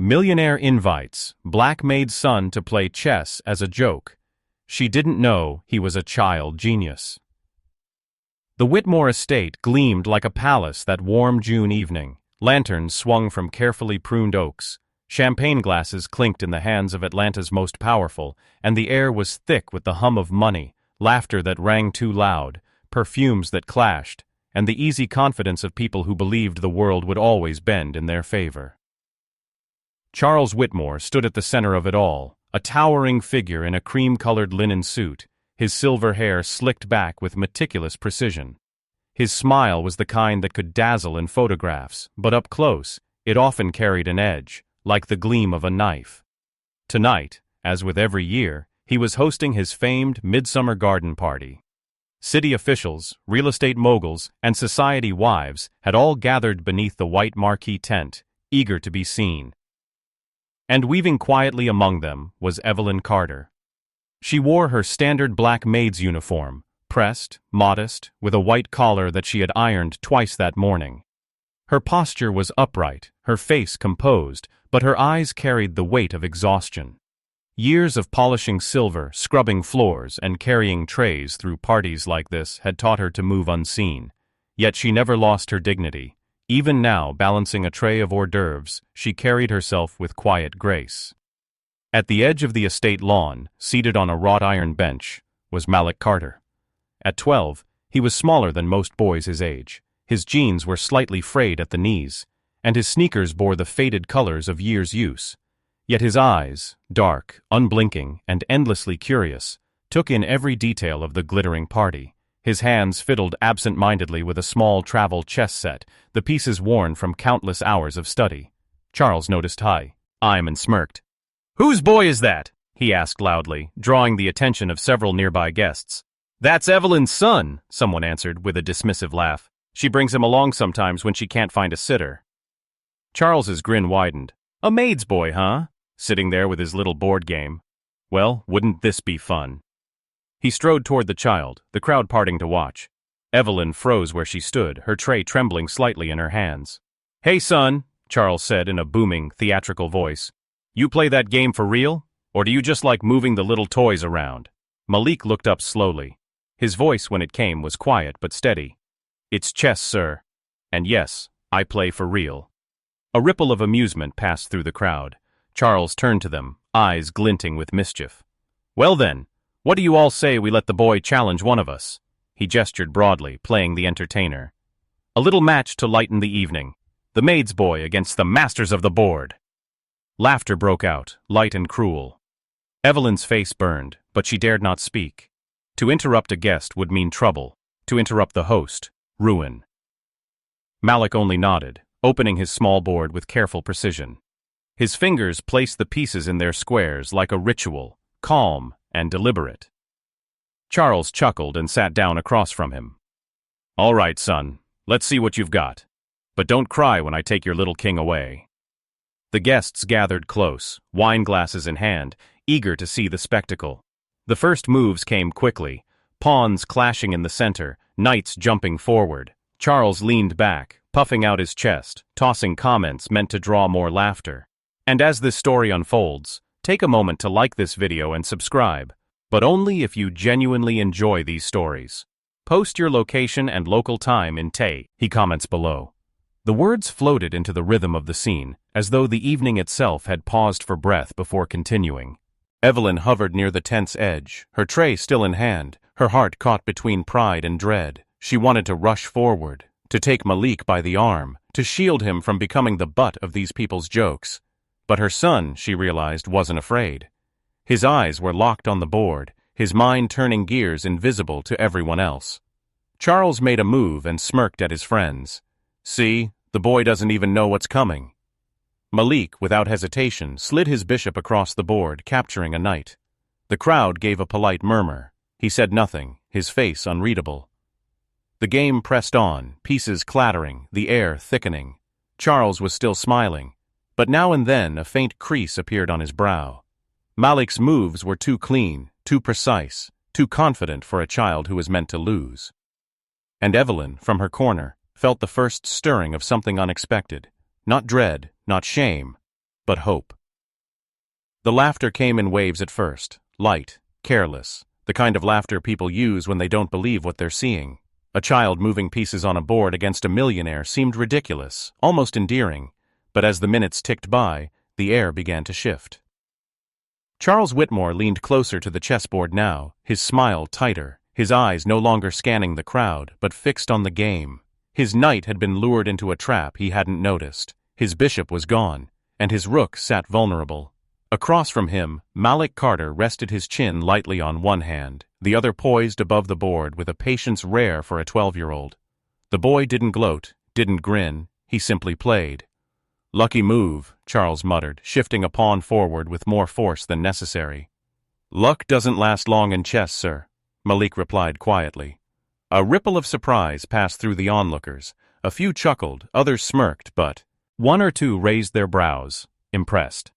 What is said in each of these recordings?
Millionaire invites Black Maid's son to play chess as a joke. She didn't know he was a child genius. The Whitmore estate gleamed like a palace that warm June evening. Lanterns swung from carefully pruned oaks. Champagne glasses clinked in the hands of Atlanta's most powerful, and the air was thick with the hum of money, laughter that rang too loud, perfumes that clashed, and the easy confidence of people who believed the world would always bend in their favor. Charles Whitmore stood at the center of it all, a towering figure in a cream-colored linen suit, his silver hair slicked back with meticulous precision. His smile was the kind that could dazzle in photographs, but up close, it often carried an edge, like the gleam of a knife. Tonight, as with every year, he was hosting his famed midsummer garden party. City officials, real estate moguls, and society wives had all gathered beneath the white marquee tent, eager to be seen. And weaving quietly among them was Evelyn Carter. She wore her standard black maid's uniform, pressed, modest, with a white collar that she had ironed twice that morning. Her posture was upright, her face composed, but her eyes carried the weight of exhaustion. Years of polishing silver, scrubbing floors, and carrying trays through parties like this had taught her to move unseen. Yet she never lost her dignity. Even now, balancing a tray of hors d'oeuvres, she carried herself with quiet grace. At the edge of the estate lawn, seated on a wrought iron bench, was Malik Carter. At 12, he was smaller than most boys his age. His jeans were slightly frayed at the knees, and his sneakers bore the faded colors of years' use. Yet his eyes, dark, unblinking, and endlessly curious, took in every detail of the glittering party. His hands fiddled absent-mindedly with a small travel chess set, the pieces worn from countless hours of study. Charles noticed him and smirked. "Whose boy is that?" he asked loudly, drawing the attention of several nearby guests. "That's Evelyn's son," someone answered with a dismissive laugh. "She brings him along sometimes when she can't find a sitter." Charles's grin widened. "A maid's boy, huh? Sitting there with his little board game. Well, wouldn't this be fun?" He strode toward the child, the crowd parting to watch. Evelyn froze where she stood, her tray trembling slightly in her hands. "Hey, son," Charles said in a booming, theatrical voice. "You play that game for real? Or do you just like moving the little toys around?" Malik looked up slowly. His voice, when it came, was quiet but steady. "It's chess, sir. And yes, I play for real." A ripple of amusement passed through the crowd. Charles turned to them, eyes glinting with mischief. "Well then, what do you all say we let the boy challenge one of us?" He gestured broadly, playing the entertainer. "A little match to lighten the evening. The maid's boy against the masters of the board." Laughter broke out, light and cruel. Evelyn's face burned, but she dared not speak. To interrupt a guest would mean trouble. To interrupt the host, ruin. Malik only nodded, opening his small board with careful precision. His fingers placed the pieces in their squares like a ritual, calm and deliberate. Charles chuckled and sat down across from him. "All right, son, let's see what you've got. But don't cry when I take your little king away." The guests gathered close, wine glasses in hand, eager to see the spectacle. The first moves came quickly, pawns clashing in the center, knights jumping forward. Charles leaned back, puffing out his chest, tossing comments meant to draw more laughter. And as this story unfolds, take a moment to like this video and subscribe, but only if you genuinely enjoy these stories. Post your location and local time in Tay, he comments below. The words floated into the rhythm of the scene, as though the evening itself had paused for breath before continuing. Evelyn hovered near the tent's edge, her tray still in hand, her heart caught between pride and dread. She wanted to rush forward, to take Malik by the arm, to shield him from becoming the butt of these people's jokes. But her son, she realized, wasn't afraid. His eyes were locked on the board, his mind turning gears invisible to everyone else. Charles made a move and smirked at his friends. "See, the boy doesn't even know what's coming." Malik, without hesitation, slid his bishop across the board, capturing a knight. The crowd gave a polite murmur. He said nothing, his face unreadable. The game pressed on, pieces clattering, the air thickening. Charles was still smiling, but now and then a faint crease appeared on his brow. Malik's moves were too clean, too precise, too confident for a child who was meant to lose. And Evelyn, from her corner, felt the first stirring of something unexpected. Not dread, not shame, but hope. The laughter came in waves at first, light, careless, the kind of laughter people use when they don't believe what they're seeing. A child moving pieces on a board against a millionaire seemed ridiculous, almost endearing, but as the minutes ticked by, the air began to shift. Charles Whitmore leaned closer to the chessboard now, his smile tighter, his eyes no longer scanning the crowd, but fixed on the game. His knight had been lured into a trap he hadn't noticed. His bishop was gone, and his rook sat vulnerable. Across from him, Malik Carter rested his chin lightly on one hand, the other poised above the board with a patience rare for a 12-year-old. The boy didn't gloat, didn't grin, he simply played. "Lucky move," Charles muttered, shifting a pawn forward with more force than necessary. "Luck doesn't last long in chess, sir," Malik replied quietly. A ripple of surprise passed through the onlookers. A few chuckled, others smirked, but one or two raised their brows, impressed.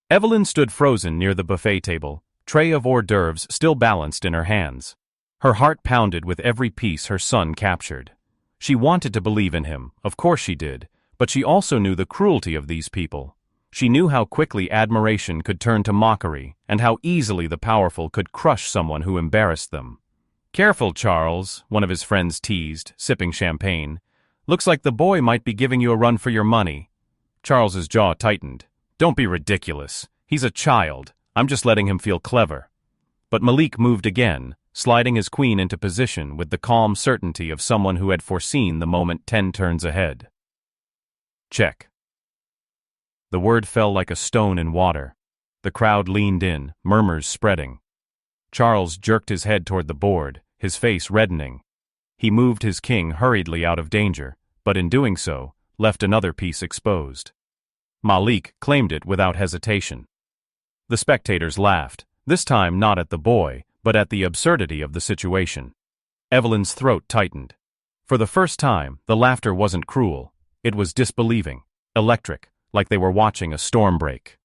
Evelyn stood frozen near the buffet table, tray of hors d'oeuvres still balanced in her hands. Her heart pounded with every piece her son captured. She wanted to believe in him, of course she did, but she also knew the cruelty of these people. She knew how quickly admiration could turn to mockery, and how easily the powerful could crush someone who embarrassed them. "Careful, Charles," one of his friends teased, sipping champagne. "Looks like the boy might be giving you a run for your money." Charles's jaw tightened. "Don't be ridiculous. He's a child. I'm just letting him feel clever." But Malik moved again, sliding his queen into position with the calm certainty of someone who had foreseen the moment 10 turns ahead. "Check." The word fell like a stone in water. The crowd leaned in, murmurs spreading. Charles jerked his head toward the board, his face reddening. He moved his king hurriedly out of danger, but in doing so, left another piece exposed. Malik claimed it without hesitation. The spectators laughed, this time not at the boy, but at the absurdity of the situation. Evelyn's throat tightened. For the first time, the laughter wasn't cruel. It was disbelieving, electric, like they were watching a storm break.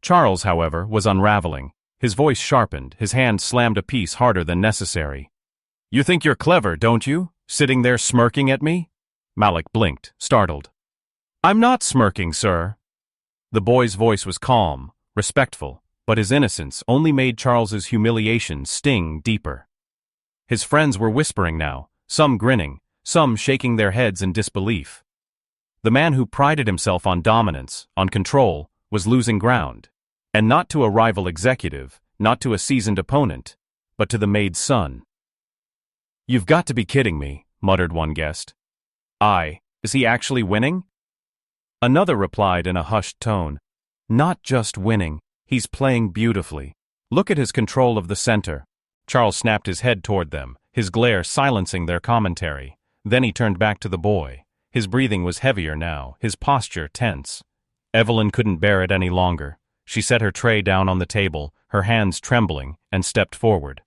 Charles, however, was unraveling. His voice sharpened, his hand slammed a piece harder than necessary. "You think you're clever, don't you? Sitting there smirking at me?" Malik blinked, startled. "I'm not smirking, sir." The boy's voice was calm, respectful, but his innocence only made Charles's humiliation sting deeper. His friends were whispering now, some grinning, some shaking their heads in disbelief. The man who prided himself on dominance, on control, was losing ground. And not to a rival executive, not to a seasoned opponent, but to the Maid's son. "You've got to be kidding me," muttered one guest. Is he actually winning?" Another replied in a hushed tone. "Not just winning, he's playing beautifully. Look at his control of the center." Charles snapped his head toward them, his glare silencing their commentary. Then he turned back to the boy. His breathing was heavier now, his posture tense. Evelyn couldn't bear it any longer. She set her tray down on the table, her hands trembling, and stepped forward.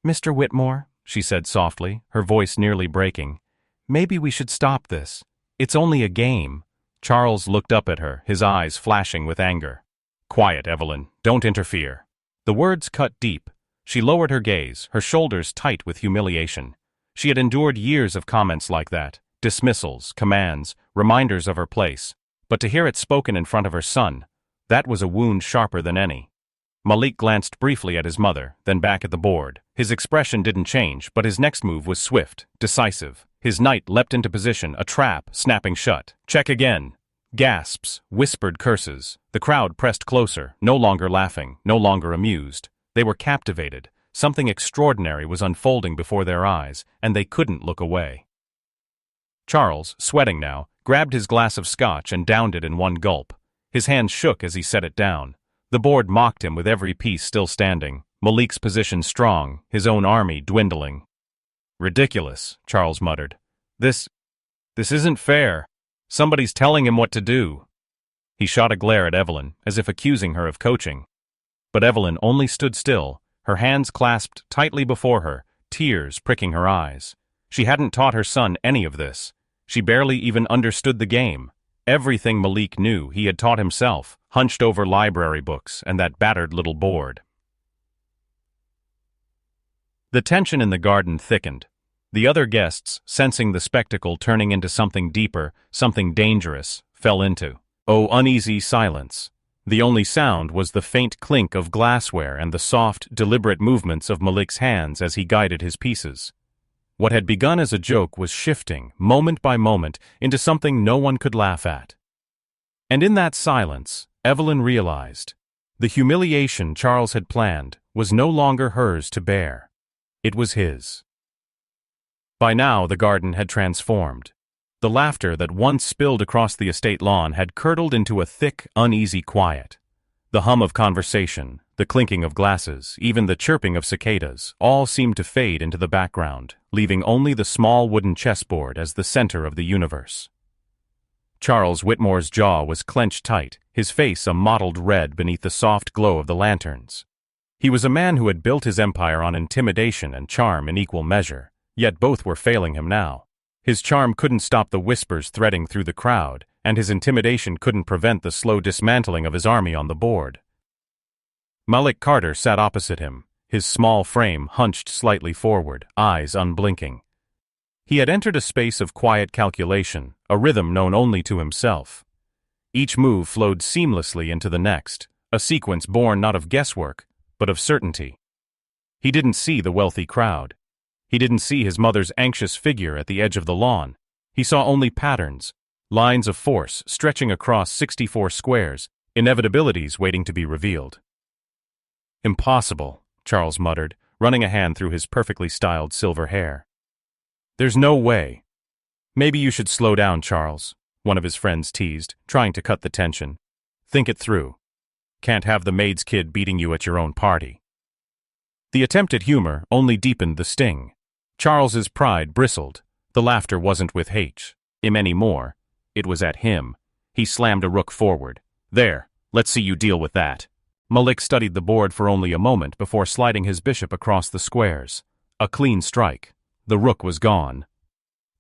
"Mr. Whitmore," she said softly, her voice nearly breaking, "maybe we should stop this. It's only a game." Charles looked up at her, his eyes flashing with anger. "Quiet, Evelyn. Don't interfere." The words cut deep. She lowered her gaze, her shoulders tight with humiliation. She had endured years of comments like that, dismissals, commands, reminders of her place. But to hear it spoken in front of her son, that was a wound sharper than any. Malik glanced briefly at his mother, then back at the board. His expression didn't change, but his next move was swift, decisive. His knight leapt into position, a trap snapping shut. "Check again." Gasps, whispered curses. The crowd pressed closer, no longer laughing, no longer amused. They were captivated. Something extraordinary was unfolding before their eyes, and they couldn't look away. Charles, sweating now, grabbed his glass of scotch and downed it in one gulp. His hands shook as he set it down. The board mocked him with every piece still standing. Malik's position strong, his own army dwindling. "Ridiculous," Charles muttered. This isn't fair. Somebody's telling him what to do." He shot a glare at Evelyn, as if accusing her of coaching. But Evelyn only stood still, her hands clasped tightly before her, tears pricking her eyes. She hadn't taught her son any of this. She barely even understood the game. Everything Malik knew he had taught himself, hunched over library books and that battered little board. The tension in the garden thickened. The other guests, sensing the spectacle turning into something deeper, something dangerous, fell into Oh, uneasy silence. The only sound was the faint clink of glassware and the soft, deliberate movements of Malik's hands as he guided his pieces. What had begun as a joke was shifting, moment by moment, into something no one could laugh at. And in that silence, Evelyn realized the humiliation Charles had planned was no longer hers to bear. It was his. By now the garden had transformed. The laughter that once spilled across the estate lawn had curdled into a thick, uneasy quiet. The hum of conversation, the clinking of glasses, even the chirping of cicadas, all seemed to fade into the background, leaving only the small wooden chessboard as the center of the universe. Charles Whitmore's jaw was clenched tight, his face a mottled red beneath the soft glow of the lanterns. He was a man who had built his empire on intimidation and charm in equal measure, yet both were failing him now. His charm couldn't stop the whispers threading through the crowd, and his intimidation couldn't prevent the slow dismantling of his army on the board. Malik Carter sat opposite him, his small frame hunched slightly forward, eyes unblinking. He had entered a space of quiet calculation, a rhythm known only to himself. Each move flowed seamlessly into the next, a sequence born not of guesswork, but of certainty. He didn't see the wealthy crowd. He didn't see his mother's anxious figure at the edge of the lawn. He saw only patterns, lines of force stretching across 64 squares, inevitabilities waiting to be revealed. "Impossible," Charles muttered, running a hand through his perfectly styled silver hair. "There's no way." "Maybe you should slow down, Charles," one of his friends teased, trying to cut the tension. "Think it through. Can't have the maid's kid beating you at your own party." The attempt at humor only deepened the sting. Charles's pride bristled. The laughter wasn't with him anymore. It was at him. He slammed a rook forward. "There, let's see you deal with that." Malik studied the board for only a moment before sliding his bishop across the squares. A clean strike. The rook was gone.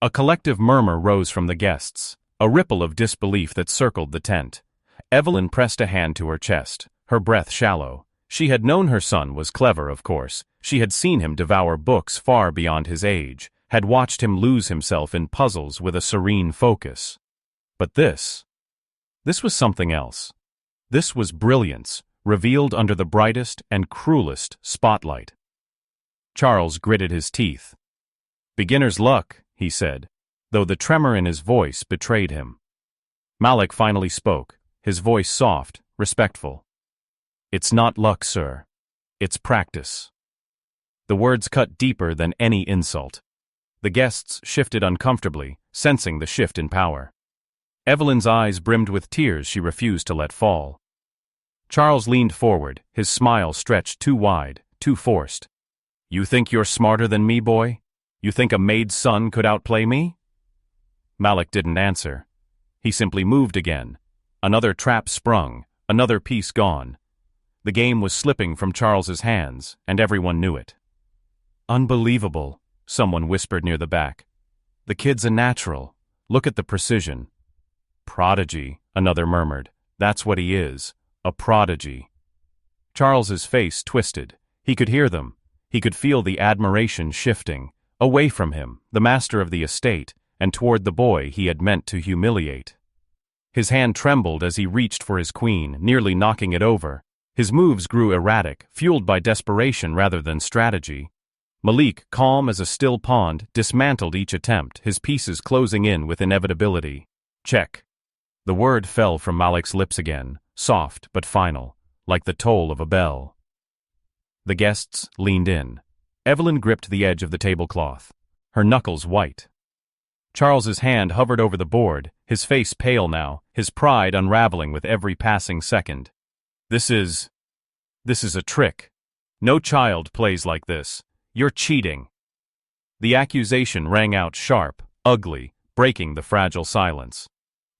A collective murmur rose from the guests, a ripple of disbelief that circled the tent. Evelyn pressed a hand to her chest, her breath shallow. She had known her son was clever, of course. She had seen him devour books far beyond his age, had watched him lose himself in puzzles with a serene focus. But this was something else. This was brilliance, revealed under the brightest and cruelest spotlight. Charles gritted his teeth. "Beginner's luck," he said, though the tremor in his voice betrayed him. Malik finally spoke, his voice soft, respectful. "It's not luck, sir. It's practice." The words cut deeper than any insult. The guests shifted uncomfortably, sensing the shift in power. Evelyn's eyes brimmed with tears she refused to let fall. Charles leaned forward, his smile stretched too wide, too forced. "You think you're smarter than me, boy? You think a maid's son could outplay me?" Malik didn't answer. He simply moved again. Another trap sprung, another piece gone. The game was slipping from Charles's hands, and everyone knew it. "Unbelievable," someone whispered near the back. "The kid's a natural. Look at the precision." "Prodigy," another murmured. "That's what he is, a prodigy." Charles's face twisted. He could hear them. He could feel the admiration shifting, away from him, the master of the estate, and toward the boy he had meant to humiliate. His hand trembled as he reached for his queen, nearly knocking it over. His moves grew erratic, fueled by desperation rather than strategy. Malik, calm as a still pond, dismantled each attempt, his pieces closing in with inevitability. "Check." The word fell from Malik's lips again, soft but final, like the toll of a bell. The guests leaned in. Evelyn gripped the edge of the tablecloth, her knuckles white. Charles's hand hovered over the board, his face pale now, his pride unraveling with every passing second. This is a trick. No child plays like this. You're cheating." The accusation rang out sharp, ugly, breaking the fragile silence.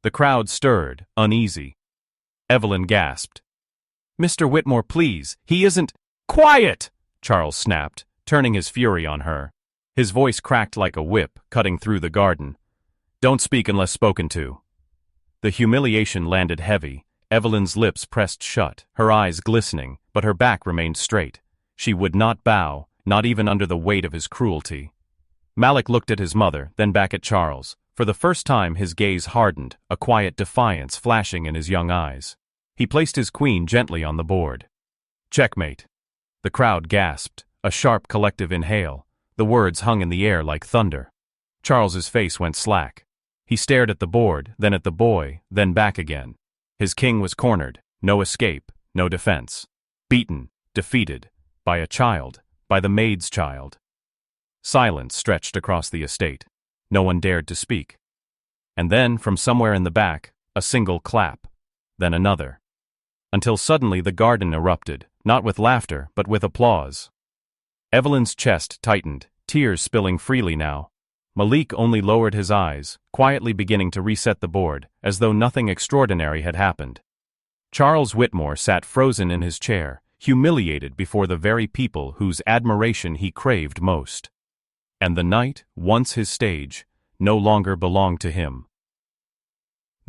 The crowd stirred, uneasy. Evelyn gasped. "Mr. Whitmore, please, he isn't—" "Quiet!" Charles snapped, turning his fury on her. His voice cracked like a whip, cutting through the garden. "Don't speak unless spoken to." The humiliation landed heavy. Evelyn's lips pressed shut, her eyes glistening, but her back remained straight. She would not bow, not even under the weight of his cruelty. Malik looked at his mother, then back at Charles. For the first time his gaze hardened, a quiet defiance flashing in his young eyes. He placed his queen gently on the board. "Checkmate." The crowd gasped, a sharp collective inhale. The words hung in the air like thunder. Charles's face went slack. He stared at the board, then at the boy, then back again. His king was cornered, no escape, no defense. Beaten, defeated, by a child, by the maid's child. Silence stretched across the estate. No one dared to speak. And then, from somewhere in the back, a single clap. Then another. Until suddenly the garden erupted, not with laughter, but with applause. Evelyn's chest tightened, tears spilling freely now. Malik only lowered his eyes, quietly beginning to reset the board, as though nothing extraordinary had happened. Charles Whitmore sat frozen in his chair, humiliated before the very people whose admiration he craved most. And the night, once his stage, no longer belonged to him.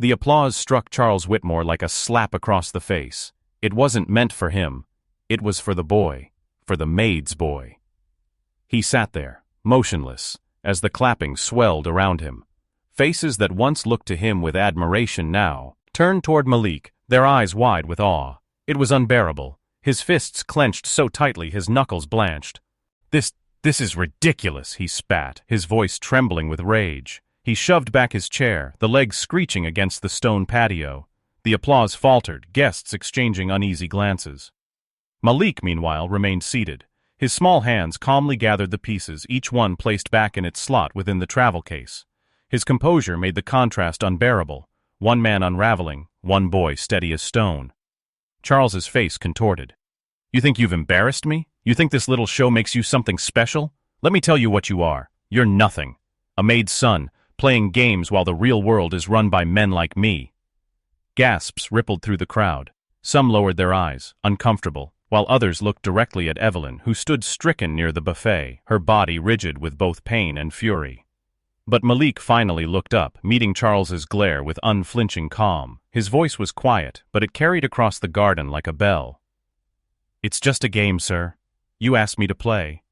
The applause struck Charles Whitmore like a slap across the face. It wasn't meant for him. It was for the boy, for the maid's boy. He sat there, motionless, as the clapping swelled around him. Faces that once looked to him with admiration now turned toward Malik, their eyes wide with awe. It was unbearable. His fists clenched so tightly his knuckles blanched. This is ridiculous, he spat, his voice trembling with rage. He shoved back his chair, the legs screeching against the stone patio. The applause faltered, guests exchanging uneasy glances. Malik, meanwhile, remained seated. His small hands calmly gathered the pieces, each one placed back in its slot within the travel case. His composure made the contrast unbearable. One man unraveling, one boy steady as stone. Charles's face contorted. "You think you've embarrassed me? You think this little show makes you something special? Let me tell you what you are. You're nothing. A maid's son, playing games while the real world is run by men like me." Gasps rippled through the crowd. Some lowered their eyes, uncomfortable, while others looked directly at Evelyn, who stood stricken near the buffet, her body rigid with both pain and fury. But Malik finally looked up, meeting Charles's glare with unflinching calm. His voice was quiet, but it carried across the garden like a bell. "It's just a game, sir. You asked me to play."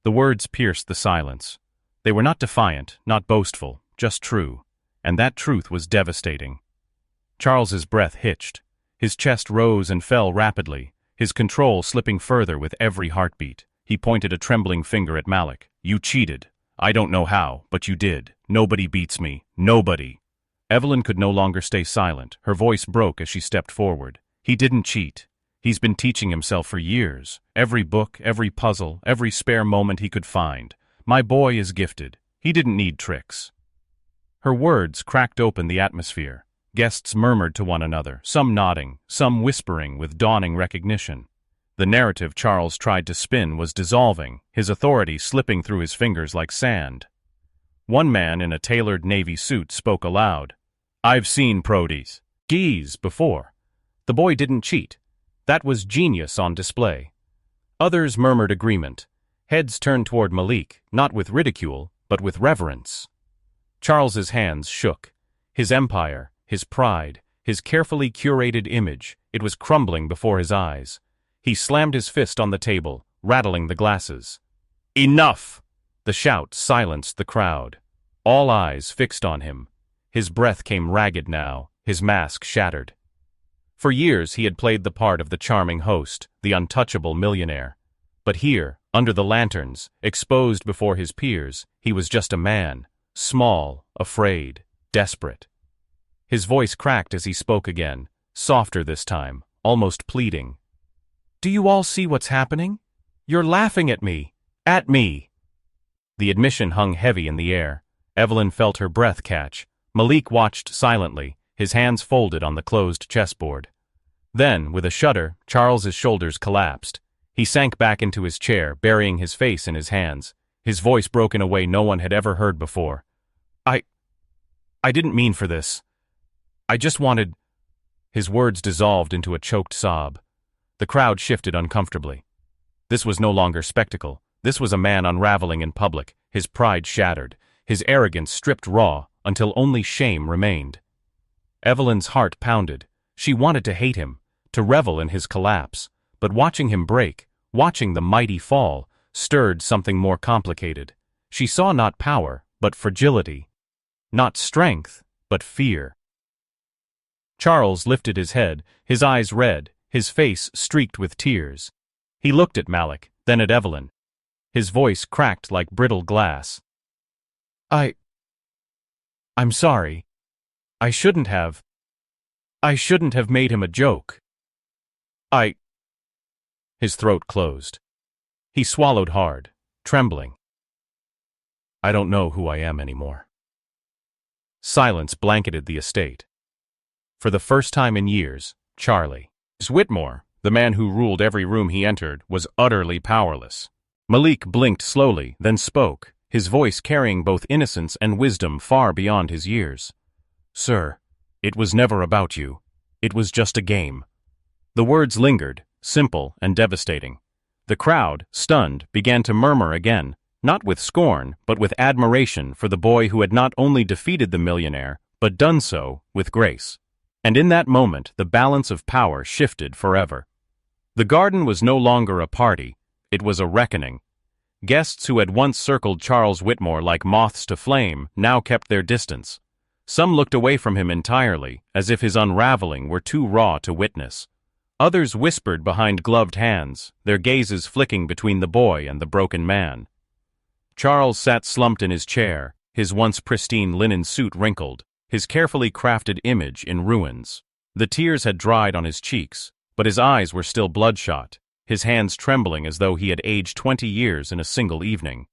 The words pierced the silence. They were not defiant, not boastful, just true. And that truth was devastating. Charles's breath hitched. His chest rose and fell rapidly, his control slipping further with every heartbeat. He pointed a trembling finger at Malik. "You cheated. I don't know how, but you did. Nobody beats me. Nobody." Evelyn could no longer stay silent. Her voice broke as she stepped forward. "He didn't cheat. He's been teaching himself for years. Every book, every puzzle, every spare moment he could find. My boy is gifted. He didn't need tricks." Her words cracked open the atmosphere. Guests murmured to one another, some nodding, some whispering with dawning recognition. The narrative Charles tried to spin was dissolving, his authority slipping through his fingers like sand. One man in a tailored navy suit spoke aloud. "I've seen Proteus Geese before. The boy didn't cheat. That was genius on display." Others murmured agreement. Heads turned toward Malik, not with ridicule, but with reverence. Charles's hands shook. His empire, his pride, his carefully curated image, it was crumbling before his eyes. He slammed his fist on the table, rattling the glasses. "Enough!" The shout silenced the crowd. All eyes fixed on him. His breath came ragged now, his mask shattered. For years he had played the part of the charming host, the untouchable millionaire. But here, under the lanterns, exposed before his peers, he was just a man, small, afraid, desperate. His voice cracked as he spoke again, softer this time, almost pleading. "Do you all see what's happening? You're laughing at me. At me." The admission hung heavy in the air. Evelyn felt her breath catch. Malik watched silently, his hands folded on the closed chessboard. Then, with a shudder, Charles's shoulders collapsed. He sank back into his chair, burying his face in his hands. His voice broke in a way no one had ever heard before. I didn't mean for this. I just wanted—" His words dissolved into a choked sob. The crowd shifted uncomfortably. This was no longer spectacle. This was a man unraveling in public, his pride shattered, his arrogance stripped raw, until only shame remained. Evelyn's heart pounded. She wanted to hate him, to revel in his collapse. But watching him break, watching the mighty fall, stirred something more complicated. She saw not power, but fragility. Not strength, but fear. Charles lifted his head, his eyes red, his face streaked with tears. He looked at Malik, then at Evelyn. His voice cracked like brittle glass. I'm sorry. I shouldn't have made him a joke. His throat closed. He swallowed hard, trembling. I don't know who I am anymore. Silence blanketed the estate. For the first time in years, Charlie Whitmore, the man who ruled every room he entered, was utterly powerless. Malik blinked slowly, then spoke, his voice carrying both innocence and wisdom far beyond his years. Sir, it was never about you. It was just a game. The words lingered, simple and devastating. The crowd, stunned, began to murmur again, not with scorn, but with admiration for the boy who had not only defeated the millionaire, but done so with grace. And in that moment, the balance of power shifted forever. The garden was no longer a party, it was a reckoning. Guests who had once circled Charles Whitmore like moths to flame now kept their distance. Some looked away from him entirely, as if his unraveling were too raw to witness. Others whispered behind gloved hands, their gazes flicking between the boy and the broken man. Charles sat slumped in his chair, his once pristine linen suit wrinkled, his carefully crafted image in ruins. The tears had dried on his cheeks, but his eyes were still bloodshot, his hands trembling as though he had aged 20 years in a single evening.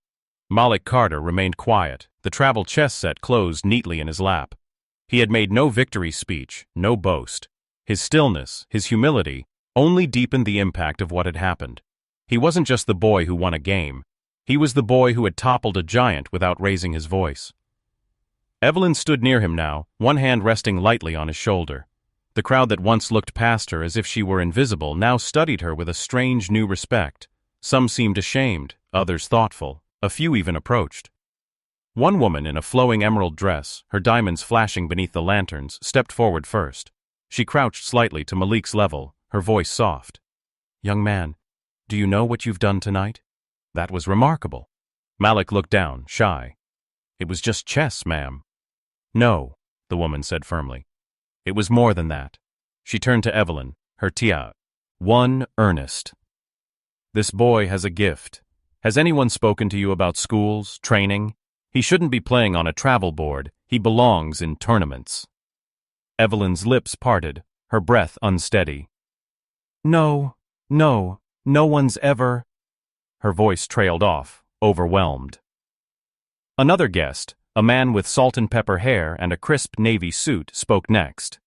Malik Carter remained quiet, the travel chess set closed neatly in his lap. He had made no victory speech, no boast. His stillness, his humility, only deepened the impact of what had happened. He wasn't just the boy who won a game. He was the boy who had toppled a giant without raising his voice. Evelyn stood near him now, one hand resting lightly on his shoulder. The crowd that once looked past her as if she were invisible now studied her with a strange new respect. Some seemed ashamed, others thoughtful, a few even approached. One woman in a flowing emerald dress, her diamonds flashing beneath the lanterns, stepped forward first. She crouched slightly to Malik's level, her voice soft. Young man, do you know what you've done tonight? That was remarkable. Malik looked down, shy. It was just chess, ma'am. No, the woman said firmly. It was more than that. She turned to Evelyn, her tia. One earnest. This boy has a gift. Has anyone spoken to you about schools, training? He shouldn't be playing on a travel board. He belongs in tournaments. Evelyn's lips parted, her breath unsteady. No one's ever... Her voice trailed off, overwhelmed. Another guest, a man with salt and pepper hair and a crisp navy suit, spoke next.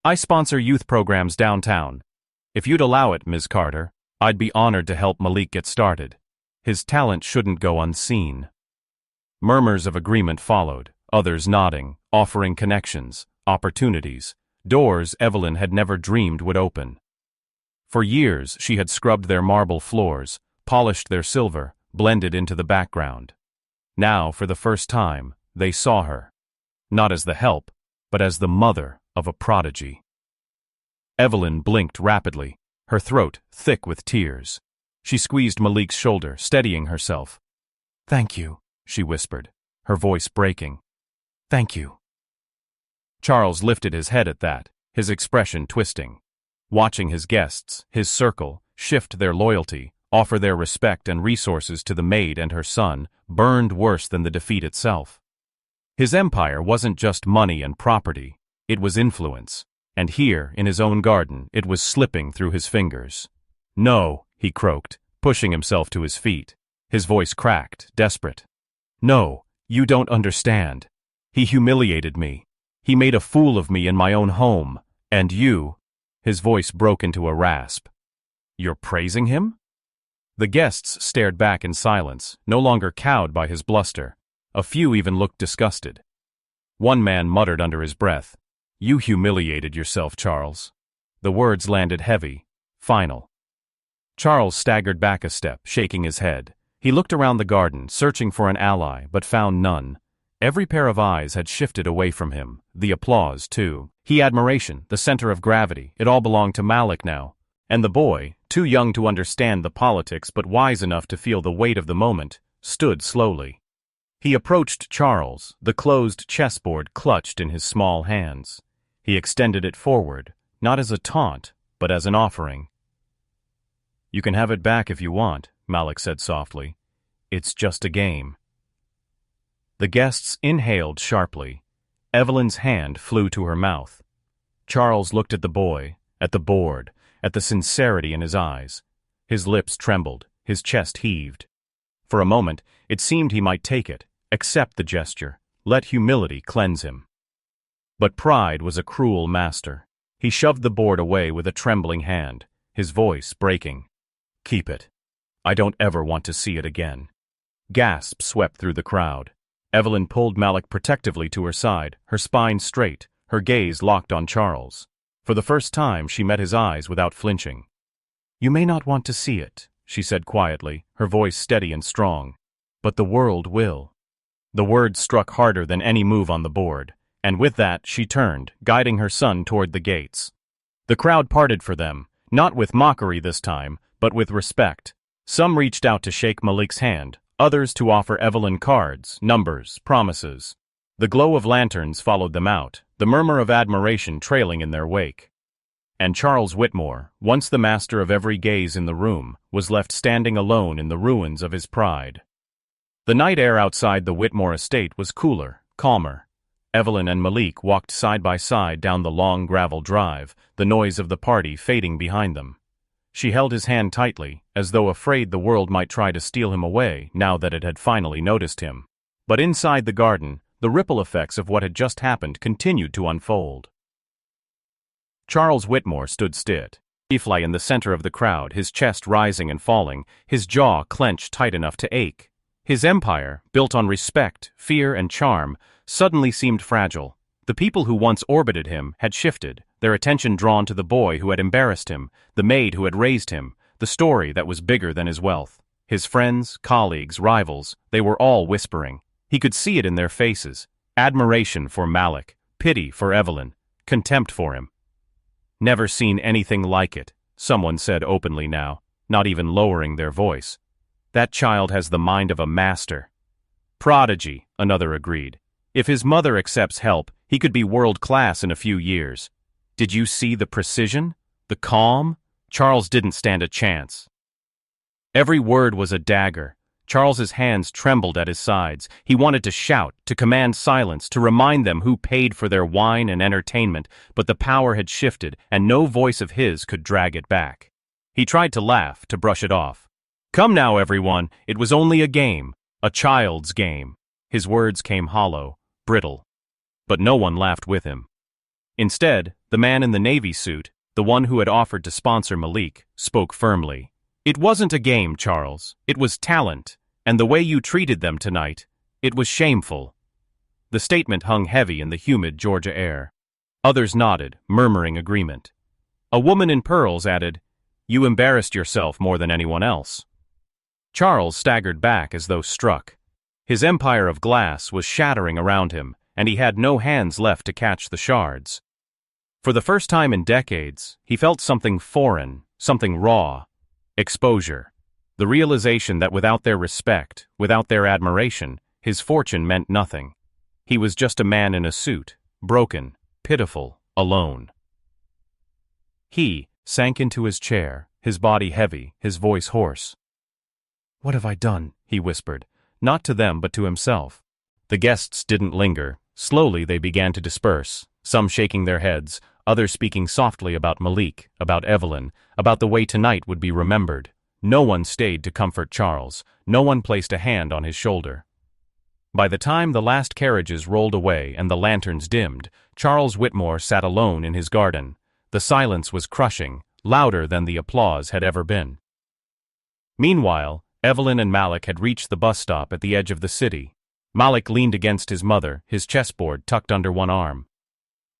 I sponsor youth programs downtown. If you'd allow it, Ms. Carter, I'd be honored to help Malik get started. His talent shouldn't go unseen. Murmurs of agreement followed, others nodding, offering connections, opportunities, doors Evelyn had never dreamed would open. For years she had scrubbed their marble floors, polished their silver, blended into the background. Now, for the first time, they saw her. Not as the help, but as the mother of a prodigy. Evelyn blinked rapidly, her throat thick with tears. She squeezed Malik's shoulder, steadying herself. Thank you, she whispered, her voice breaking. Thank you. Charles lifted his head at that, his expression twisting. Watching his guests, his circle, shift their loyalty, offer their respect and resources to the maid and her son, burned worse than the defeat itself. His empire wasn't just money and property, it was influence, and here, in his own garden, it was slipping through his fingers. No, he croaked, pushing himself to his feet. His voice cracked, desperate. No, you don't understand. He humiliated me. He made a fool of me in my own home, and you... His voice broke into a rasp. You're praising him? The guests stared back in silence, no longer cowed by his bluster. A few even looked disgusted. One man muttered under his breath, You humiliated yourself, Charles. The words landed heavy, final. Charles staggered back a step, shaking his head. He looked around the garden, searching for an ally, but found none. Every pair of eyes had shifted away from him, the applause, too. Admiration, the center of gravity, it all belonged to Malik now. And the boy, too young to understand the politics but wise enough to feel the weight of the moment, stood slowly. He approached Charles, the closed chessboard clutched in his small hands. He extended it forward, not as a taunt, but as an offering. "You can have it back if you want," Malik said softly. "It's just a game." The guests inhaled sharply. Evelyn's hand flew to her mouth. Charles looked at the boy, at the board, at the sincerity in his eyes. His lips trembled, his chest heaved. For a moment, it seemed he might take it, accept the gesture, let humility cleanse him. But pride was a cruel master. He shoved the board away with a trembling hand, his voice breaking. "Keep it. I don't ever want to see it again." Gasps swept through the crowd. Evelyn pulled Malik protectively to her side, her spine straight, her gaze locked on Charles. For the first time, she met his eyes without flinching. "You may not want to see it," she said quietly, her voice steady and strong. "But the world will." The words struck harder than any move on the board, and with that she turned, guiding her son toward the gates. The crowd parted for them, not with mockery this time, but with respect. Some reached out to shake Malik's hand, others to offer Evelyn cards, numbers, promises. The glow of lanterns followed them out, the murmur of admiration trailing in their wake. And Charles Whitmore, once the master of every gaze in the room, was left standing alone in the ruins of his pride. The night air outside the Whitmore estate was cooler, calmer. Evelyn and Malik walked side by side down the long gravel drive, the noise of the party fading behind them. She held his hand tightly, as though afraid the world might try to steal him away now that it had finally noticed him. But inside the garden, the ripple effects of what had just happened continued to unfold. Charles Whitmore stood still, briefly in the center of the crowd, his chest rising and falling, his jaw clenched tight enough to ache. His empire, built on respect, fear, and charm, suddenly seemed fragile. The people who once orbited him had shifted, their attention drawn to the boy who had embarrassed him, the maid who had raised him, the story that was bigger than his wealth. His friends, colleagues, rivals, they were all whispering. He could see it in their faces. Admiration for Malik, pity for Evelyn, contempt for him. "Never seen anything like it," someone said openly now, not even lowering their voice. "That child has the mind of a master." "Prodigy," another agreed. "If his mother accepts help, he could be world-class in a few years." Did you see the precision? The calm? Charles didn't stand a chance. Every word was a dagger. Charles's hands trembled at his sides. He wanted to shout, to command silence, to remind them who paid for their wine and entertainment, but the power had shifted, and no voice of his could drag it back. He tried to laugh, to brush it off. "Come now, everyone, it was only a game, a child's game." His words came hollow, brittle. But no one laughed with him. Instead, the man in the navy suit, the one who had offered to sponsor Malik, spoke firmly. "It wasn't a game, Charles. It was talent. And the way you treated them tonight, it was shameful." The statement hung heavy in the humid Georgia air. Others nodded, murmuring agreement. A woman in pearls added, "You embarrassed yourself more than anyone else." Charles staggered back as though struck. His empire of glass was shattering around him, and he had no hands left to catch the shards. For the first time in decades, he felt something foreign, something raw. Exposure. The realization that without their respect, without their admiration, his fortune meant nothing. He was just a man in a suit, broken, pitiful, alone. He sank into his chair, his body heavy, his voice hoarse. "What have I done?" he whispered, not to them but to himself. The guests didn't linger. Slowly they began to disperse, some shaking their heads, others speaking softly about Malik, about Evelyn, about the way tonight would be remembered. No one stayed to comfort Charles. No one placed a hand on his shoulder. By the time the last carriages rolled away and the lanterns dimmed, Charles Whitmore sat alone in his garden. The silence was crushing, louder than the applause had ever been. Meanwhile, Evelyn and Malik had reached the bus stop at the edge of the city. Malik leaned against his mother, his chessboard tucked under one arm.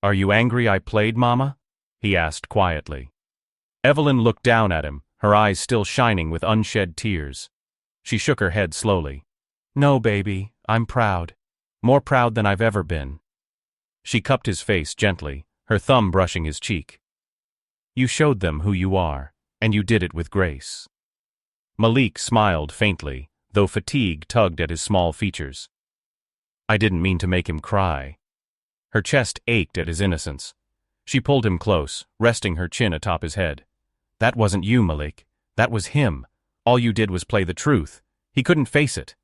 "Are you angry I played, Mama?" he asked quietly. Evelyn looked down at him, her eyes still shining with unshed tears. She shook her head slowly. "No, baby, I'm proud. More proud than I've ever been." She cupped his face gently, her thumb brushing his cheek. "You showed them who you are, and you did it with grace." Malik smiled faintly, though fatigue tugged at his small features. I didn't mean to make him cry. Her chest ached at his innocence. She pulled him close, resting her chin atop his head. That wasn't you, Malik. That was him. All you did was play the truth. He couldn't face it.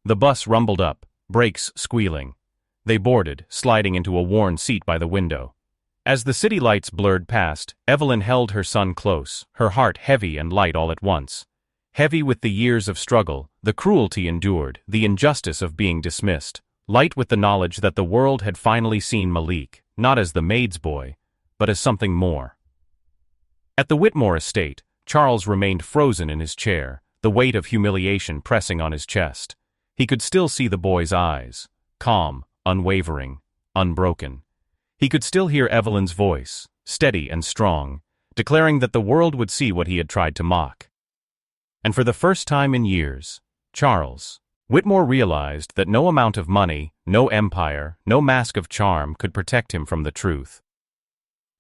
The bus rumbled up, brakes squealing. They boarded, sliding into a worn seat by the window. As the city lights blurred past, Evelyn held her son close, her heart heavy and light all at once. Heavy with the years of struggle, the cruelty endured, the injustice of being dismissed. Light with the knowledge that the world had finally seen Malik, not as the maid's boy, but as something more. At the Whitmore estate, Charles remained frozen in his chair, the weight of humiliation pressing on his chest. He could still see the boy's eyes, calm, unwavering, unbroken. He could still hear Evelyn's voice, steady and strong, declaring that the world would see what he had tried to mock. And for the first time in years, Charles Whitmore realized that no amount of money, no empire, no mask of charm could protect him from the truth.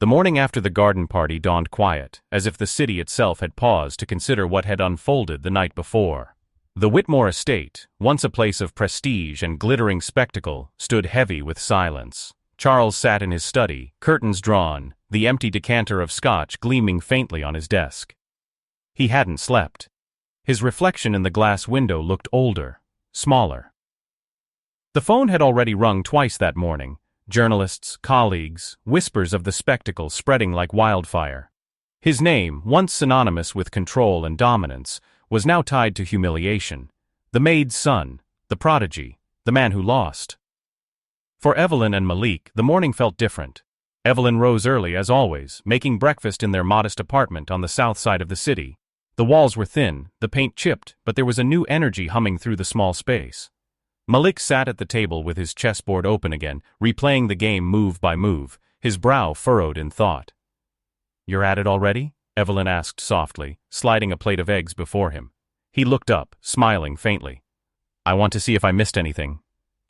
The morning after the garden party dawned quiet, as if the city itself had paused to consider what had unfolded the night before. The Whitmore estate, once a place of prestige and glittering spectacle, stood heavy with silence. Charles sat in his study, curtains drawn, the empty decanter of scotch gleaming faintly on his desk. He hadn't slept. His reflection in the glass window looked older, smaller. The phone had already rung twice that morning. Journalists, colleagues, whispers of the spectacle spreading like wildfire. His name, once synonymous with control and dominance, was now tied to humiliation. The maid's son, the prodigy, the man who lost. For Evelyn and Malik, the morning felt different. Evelyn rose early, as always, making breakfast in their modest apartment on the south side of the city. The walls were thin, the paint chipped, but there was a new energy humming through the small space. Malik sat at the table with his chessboard open again, replaying the game move by move, his brow furrowed in thought. "You're at it already?" Evelyn asked softly, sliding a plate of eggs before him. He looked up, smiling faintly. "I want to see if I missed anything."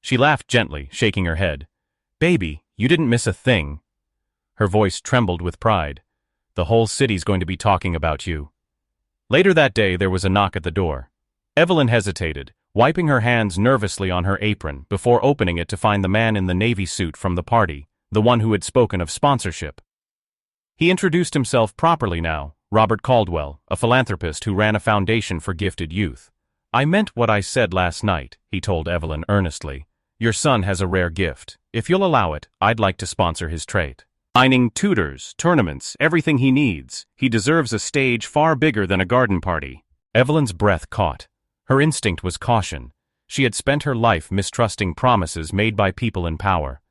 She laughed gently, shaking her head. "Baby, you didn't miss a thing." Her voice trembled with pride. "The whole city's going to be talking about you." Later that day there was a knock at the door. Evelyn hesitated, wiping her hands nervously on her apron before opening it to find the man in the navy suit from the party, the one who had spoken of sponsorship. He introduced himself properly now, Robert Caldwell, a philanthropist who ran a foundation for gifted youth. "I meant what I said last night," he told Evelyn earnestly. "Your son has a rare gift. If you'll allow it, I'd like to sponsor his trait. Mining, tutors, tournaments, everything he needs. He deserves a stage far bigger than a garden party." Evelyn's breath caught. Her instinct was caution. She had spent her life mistrusting promises made by people in power.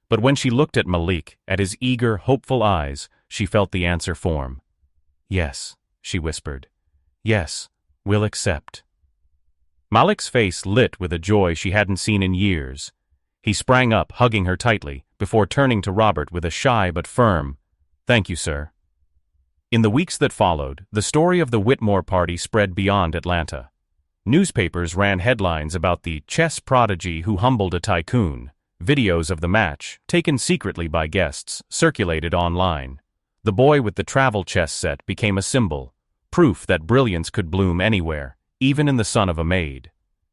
But when she looked at Malik, at his eager, hopeful eyes, she felt the answer form. "Yes," she whispered. "Yes, we'll accept." Malik's face lit with a joy she hadn't seen in years. He sprang up, hugging her tightly, before turning to Robert with a shy but firm, "Thank you, sir." In the weeks that followed, the story of the Whitmore party spread beyond Atlanta. Newspapers ran headlines about the chess prodigy who humbled a tycoon. Videos of the match, taken secretly by guests, circulated online. The boy with the travel chess set became a symbol, proof that brilliance could bloom anywhere, even in the son of a maid.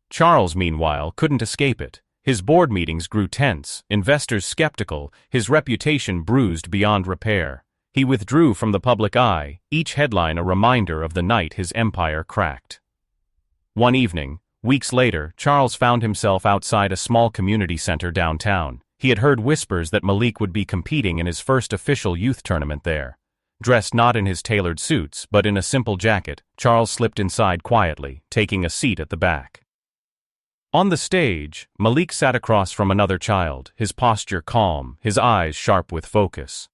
Charles, meanwhile, couldn't escape it. His board meetings grew tense, investors skeptical, his reputation bruised beyond repair. He withdrew from the public eye, each headline a reminder of the night his empire cracked. One evening, weeks later, Charles found himself outside a small community center downtown. He had heard whispers that Malik would be competing in his first official youth tournament there. Dressed not in his tailored suits, but in a simple jacket, Charles slipped inside quietly, taking a seat at the back. On the stage, Malik sat across from another child, his posture calm, his eyes sharp with focus.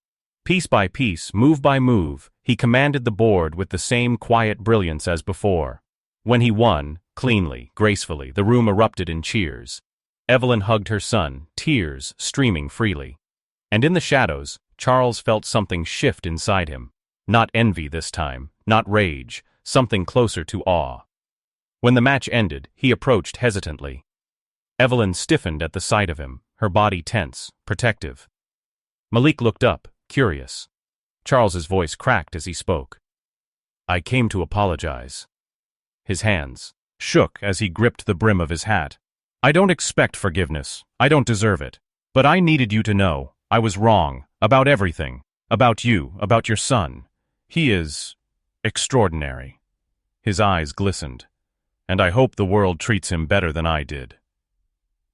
Piece by piece, move by move, he commanded the board with the same quiet brilliance as before. When he won, cleanly, gracefully, the room erupted in cheers. Evelyn hugged her son, tears streaming freely. And in the shadows, Charles felt something shift inside him. Not envy this time, not rage, something closer to awe. When the match ended, he approached hesitantly. Evelyn stiffened at the sight of him, her body tense, protective. Malik looked up, curious. Charles's voice cracked as he spoke. "I came to apologize." His hands shook as he gripped the brim of his hat. I don't expect forgiveness. I don't deserve it. But I needed you to know I was wrong about everything. About you, about your son. He is extraordinary. His eyes glistened. And I hope the world treats him better than I did.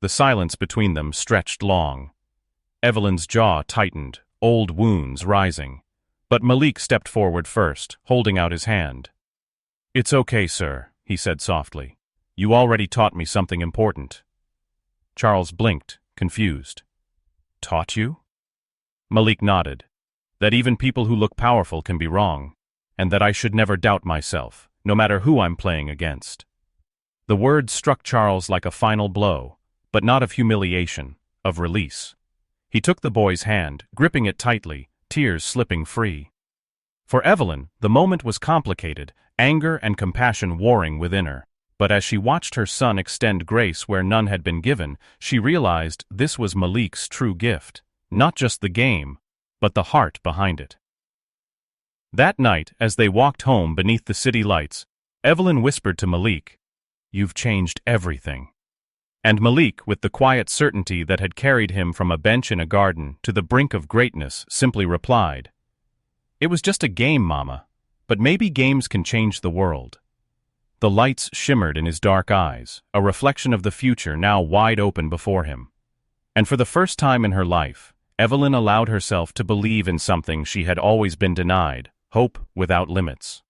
The silence between them stretched long. Evelyn's jaw tightened, old wounds rising. But Malik stepped forward first, holding out his hand. "It's okay, sir," he said softly. "You already taught me something important." Charles blinked, confused. "Taught you?" Malik nodded. "That even people who look powerful can be wrong, and that I should never doubt myself, no matter who I'm playing against." The words struck Charles like a final blow, but not of humiliation, of release. He took the boy's hand, gripping it tightly, tears slipping free. For Evelyn, the moment was complicated, anger and compassion warring within her. But as she watched her son extend grace where none had been given, she realized this was Malik's true gift. Not just the game, but the heart behind it. That night, as they walked home beneath the city lights, Evelyn whispered to Malik, "You've changed everything." And Malik, with the quiet certainty that had carried him from a bench in a garden to the brink of greatness, simply replied, "It was just a game, Mama, but maybe games can change the world." The lights shimmered in his dark eyes, a reflection of the future now wide open before him. And for the first time in her life, Evelyn allowed herself to believe in something she had always been denied, hope without limits.